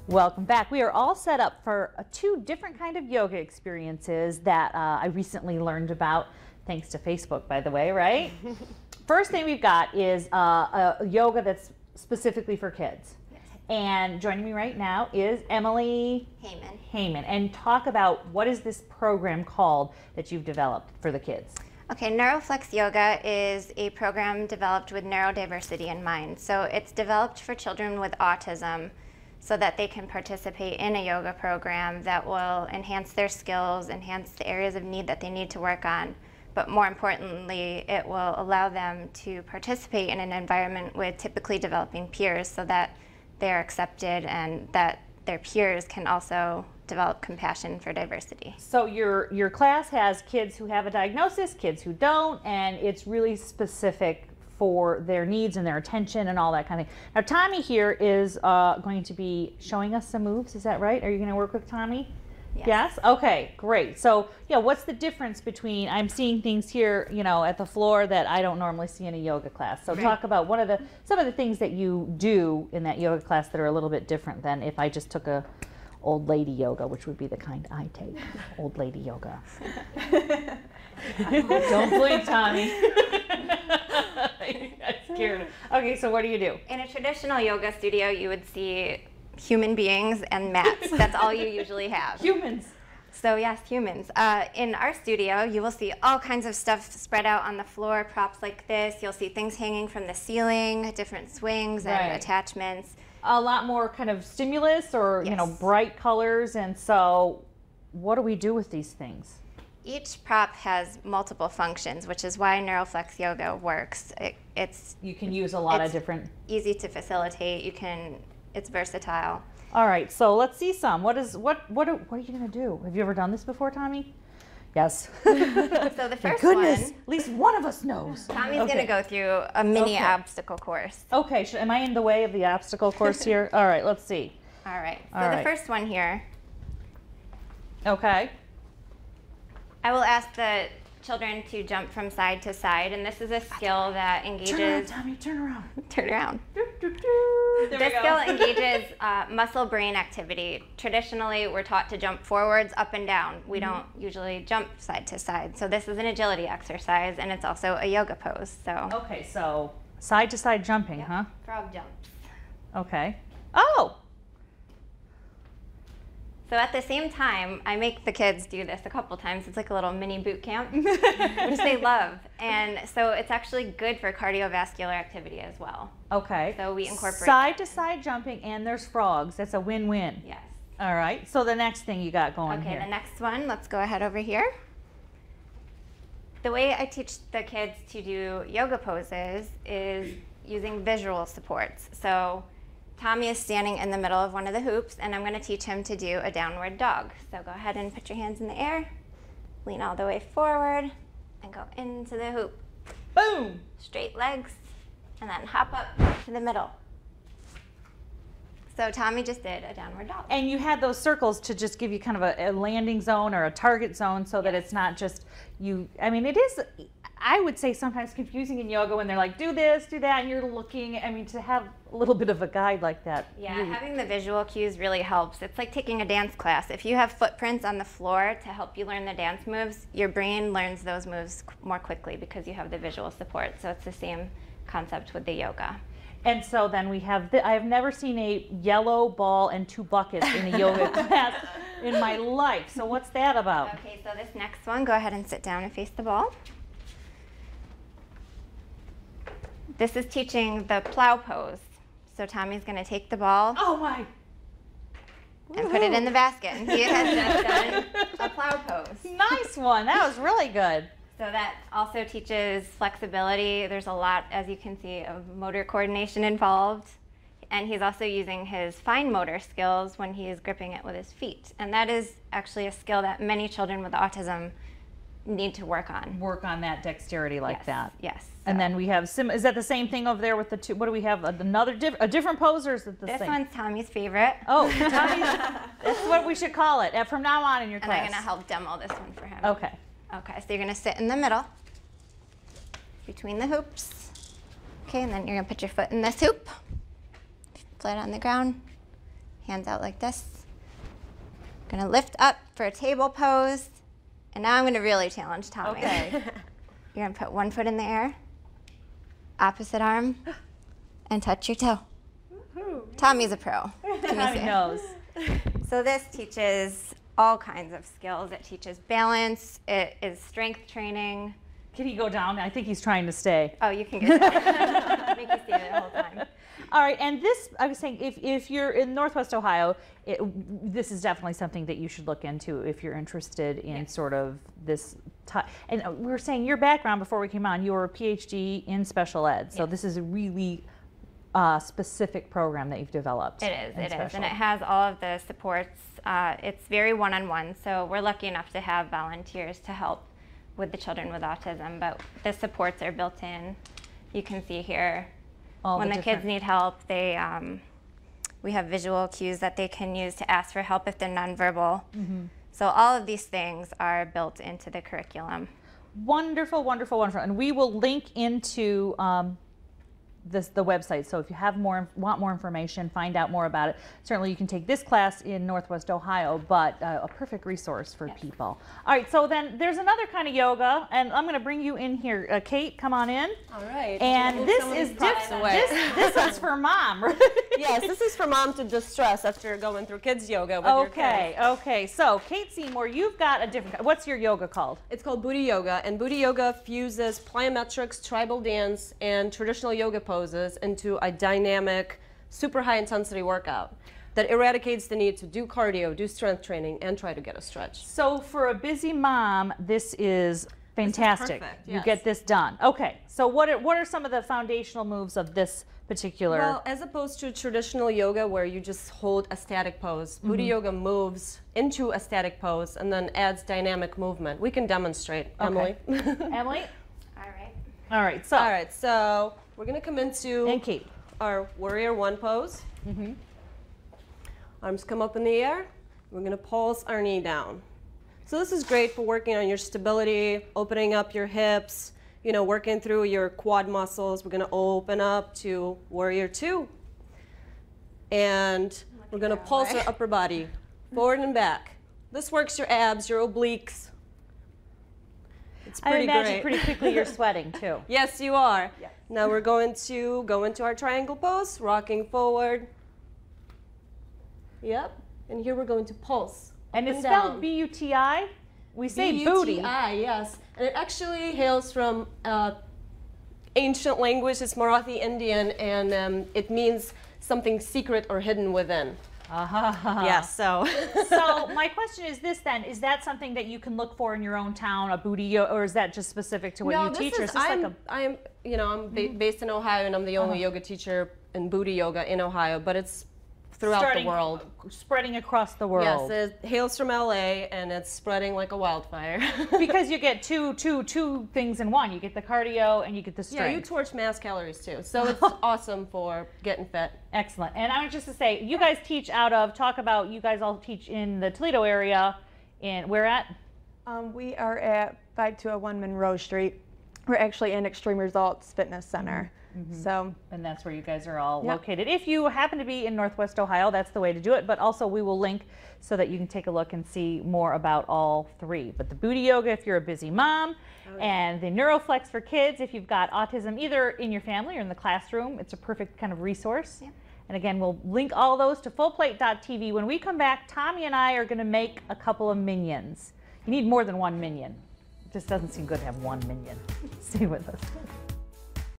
Welcome back. We are all set up for two different kind of yoga experiences that I recently learned about, thanks to Facebook, by the way, right? First thing we've got is a yoga that's specifically for kids. Yes. And joining me right now is Emily Heyman. And talk about what is this program called that you've developed for the kids? Okay, NeuroFlex Yoga is a program developed with neurodiversity in mind. So it's developed for children with autism so that they can participate in a yoga program that will enhance their skills, enhance the areas of need that they need to work on. But more importantly, it will allow them to participate in an environment with typically developing peers so that they're accepted and that their peers can also develop compassion for diversity. So your class has kids who have a diagnosis, kids who don't, and it's really specific for their needs and their attention and all that kind of thing. Now Tommy here is going to be showing us some moves, is that right? Are you going to work with Tommy? Yes? Okay, great. So yeah, what's the difference between, I'm seeing things here, you know, at the floor that I don't normally see in a yoga class. So talk about some of the things that you do in that yoga class that are a little bit different than if I just took a old lady yoga, which would be the kind I take. Old lady yoga. Don't blink, Tommy. I'm scared. Okay, so what do you do? In a traditional yoga studio, you would see human beings and mats. That's all you usually have. Humans. So yes, humans. In our studio, you will see all kinds of stuff spread out on the floor, props like this. You'll see things hanging from the ceiling, different swings and attachments. A lot more kind of stimulus or, you know, bright colors. And so what do we do with these things? Each prop has multiple functions, which is why NeuroFlex Yoga works. You can use a lot of different. Easy to facilitate. It's versatile. All right, so let's see some. What are you going to do? Have you ever done this before, Tommy? Yes. So the first goodness, one, at least one of us knows. Tommy's going to go through a mini obstacle course. Okay, am I in the way of the obstacle course here? All right, let's see. All right, so the first one here. Okay. I will ask the children to jump from side to side, and this is a skill that engages... Turn around, Tommy, turn around. Turn around. This skill engages muscle-brain activity. Traditionally, we're taught to jump forwards, up and down. We don't usually jump side to side. So this is an agility exercise, and it's also a yoga pose. So. Okay, so side to side jumping, huh? Frog jumps. Okay. Oh! So at the same time, I make the kids do this a couple times. It's like a little mini boot camp, which they love. And so it's actually good for cardiovascular activity as well. Okay. So we incorporate side to side jumping, and there's frogs. That's a win-win. Yes. All right. So the next thing you got going here. Okay, the next one, let's go ahead over here. The way I teach the kids to do yoga poses is using visual supports. So Tommy is standing in the middle of one of the hoops, and I'm going to teach him to do a downward dog. So go ahead and put your hands in the air, lean all the way forward, and go into the hoop. Boom! Straight legs, and then hop up to the middle. So Tommy just did a downward dog. And you had those circles to just give you kind of a landing zone or a target zone so that it's not just you. I mean, it is, I would say, sometimes confusing in yoga when they're like, do this, do that, and you're looking. I mean, to have a little bit of a guide like that. Yeah, having the visual cues really helps. It's like taking a dance class. If you have footprints on the floor to help you learn the dance moves, your brain learns those moves more quickly because you have the visual support. So it's the same concept with the yoga. And so then we have, I have never seen a yellow ball and two buckets in a yoga class in my life. So what's that about? Okay, so this next one, go ahead and sit down and face the ball. This is teaching the plow pose. So Tommy's going to take the ball and put it in the basket. And he has just done a plow pose. Nice one. That was really good. So that also teaches flexibility. There's a lot, as you can see, of motor coordination involved. And he's also using his fine motor skills when he is gripping it with his feet. And that is actually a skill that many children with autism need to work on. Work on that dexterity like that. Yes. And then we have, is that the same thing over there with the two, what do we have, a different pose, or is it the same? This one's Tommy's favorite. Oh, Tommy's, that's what we should call it from now on in your class. And I'm going to help demo this one for him. Okay. Okay, so you're going to sit in the middle between the hoops. Okay, and then you're going to put your foot in this hoop, flat on the ground, Hands out like this. Gonna lift up for a table pose. And now I'm gonna really challenge Tommy. Okay. You're gonna put one foot in the air, opposite arm, and touch your toe. Tommy's a pro. Tommy knows. So this teaches all kinds of skills. It teaches balance, it is strength training. Can he go down? I think he's trying to stay. Oh, you can get that. Make you see it the whole time. All right, and this, I was saying, if you're in Northwest Ohio, this is definitely something that you should look into if you're interested in sort of this. And we were saying your background before we came on, you were a PhD in special ed, so this is a really specific program that you've developed. It is, and it has all of the supports. It's very one-on-one, so we're lucky enough to have volunteers to help with the children with autism, but the supports are built in. You can see here, when the kids need help, we have visual cues that they can use to ask for help if they're nonverbal. So all of these things are built into the curriculum. Wonderful, wonderful, wonderful. And we will link into the website. So if you have want more information, find out more about it. Certainly you can take this class in Northwest Ohio, but a perfect resource for people. All right, so then there's another kind of yoga, and I'm going to bring you in here. Kate, come on in. All right. And this is different. This is for mom, right? Yes, this is for mom to distress after going through kids yoga with your kids. Okay. So Kate Seymour, you've got a different. What's your yoga called? It's called Booty Yoga, and Booty Yoga fuses plyometrics, tribal dance, and traditional yoga poses into a dynamic, super high intensity workout that eradicates the need to do cardio, do strength training, and try to get a stretch. So for a busy mom, this is fantastic. This is perfect, You yes. get this done. Okay. So what are some of the foundational moves of this particular? Well, as opposed to traditional yoga where you just hold a static pose, Booty Yoga moves into a static pose and then adds dynamic movement. We can demonstrate, Emily. Emily? All right. All right. So we're going to come into And Kate. our Warrior One pose. Arms come up in the air. We're going to pulse our knee down. So this is great for working on your stability, opening up your hips, you know, working through your quad muscles. We're going to open up to Warrior Two. And we're going to pulse our upper body forward and back. This works your abs, your obliques. It's I pretty imagine great. pretty quickly you're sweating too. Yes, you are. Yes. Now we're going to go into our triangle pose, rocking forward. Yep. And here we're going to pulse. And up it's down. spelled B-U-T-I? We say booty. B-U-T-I, yes. And it actually hails from ancient language. It's Marathi Indian, and it means something secret or hidden within. Yes, so. So my question is this then, is that something that you can look for in your own town, a booty yoga, or is that just specific to what you teach? Or is this I'm based in Ohio, and I'm the only yoga teacher in booty yoga in Ohio, but it's throughout the world. Spreading across the world. Yes, it hails from LA, and it's spreading like a wildfire. Because you get two things in one. You get the cardio and you get the strength. Yeah, you torch mass calories too, so it's awesome for getting fit. Excellent. And I was just to say, you guys teach out of, you guys all teach in the Toledo area. Where at? We are at 5201 Monroe Street. We're actually in Extreme Results Fitness Center. So, and that's where you guys are all located. If you happen to be in Northwest Ohio, that's the way to do it. But also we will link so that you can take a look and see more about all three. But the booty yoga if you're a busy mom, and the NeuroFlex for kids if you've got autism either in your family or in the classroom. It's a perfect kind of resource. Yeah. And again, we'll link all those to fullplate.tv. When we come back, Tommy and I are going to make a couple of minions. You need more than one minion. It just doesn't seem good to have one minion. Stay with us.